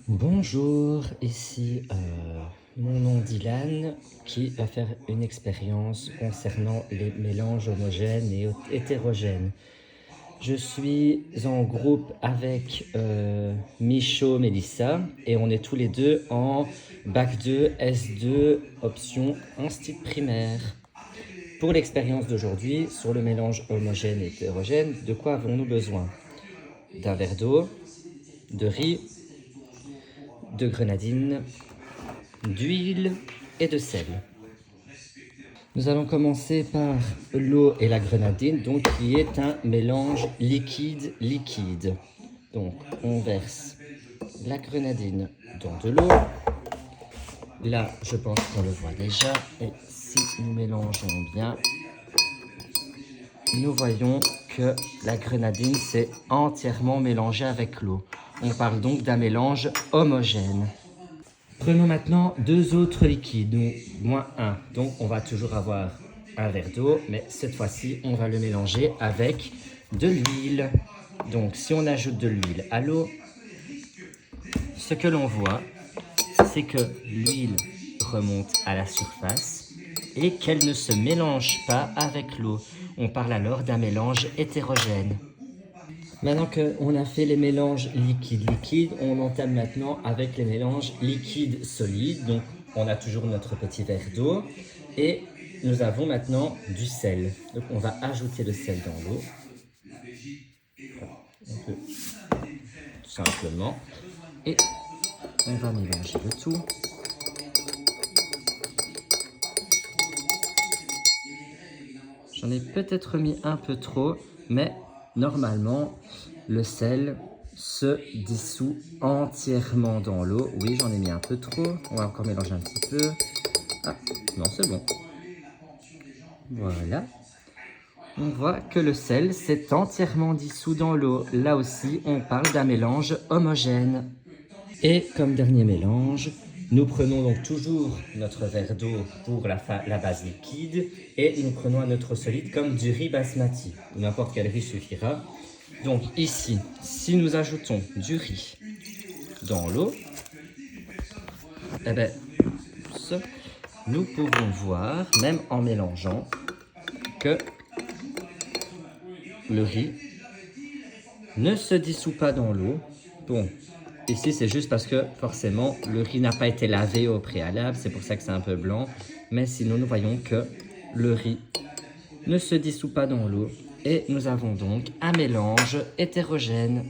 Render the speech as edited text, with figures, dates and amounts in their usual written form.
Bonjour, ici mon nom Dylan qui va faire une expérience concernant les mélanges homogènes et hétérogènes. Je suis en groupe avec Michaud, Mélissa et on est tous les deux en Bac 2, S2, option institut primaire. Pour l'expérience d'aujourd'hui sur le mélange homogène et hétérogène, de quoi avons-nous besoin? D'un verre d'eau, de riz, de grenadine, d'huile et de sel. Nous allons commencer par l'eau et la grenadine, donc qui est un mélange liquide-liquide. Donc on verse la grenadine dans de l'eau. Là, je pense qu'on le voit déjà. Et si nous mélangeons bien, nous voyons que la grenadine s'est entièrement mélangée avec l'eau. On parle donc d'un mélange homogène. Prenons maintenant deux autres liquides, donc moins 1. Donc on va toujours avoir un verre d'eau, mais cette fois-ci, on va le mélanger avec de l'huile. Donc si on ajoute de l'huile à l'eau, ce que l'on voit, c'est que l'huile remonte à la surface et qu'elle ne se mélange pas avec l'eau. On parle alors d'un mélange hétérogène. Maintenant qu'on a fait les mélanges liquide-liquide, on entame maintenant avec les mélanges liquide-solide. Donc, on a toujours notre petit verre d'eau et nous avons maintenant du sel. Donc, on va ajouter le sel dans l'eau. On peut tout simplement. Et on va mélanger le tout. J'en ai peut-être mis un peu trop, mais normalement, le sel se dissout entièrement dans l'eau. Oui, j'en ai mis un peu trop. On va encore mélanger un petit peu. Ah, non, c'est bon. Voilà. On voit que le sel s'est entièrement dissous dans l'eau. Là aussi, on parle d'un mélange homogène. Et comme dernier mélange, nous prenons donc toujours notre verre d'eau pour la base liquide et nous prenons un autre solide comme du riz basmati. N'importe quel riz suffira. Donc ici, si nous ajoutons du riz dans l'eau, eh bien, nous pouvons voir, même en mélangeant, que le riz ne se dissout pas dans l'eau. Bon, ici c'est juste parce que forcément le riz n'a pas été lavé au préalable, c'est pour ça que c'est un peu blanc. Mais sinon nous voyons que le riz ne se dissout pas dans l'eau et nous avons donc un mélange hétérogène.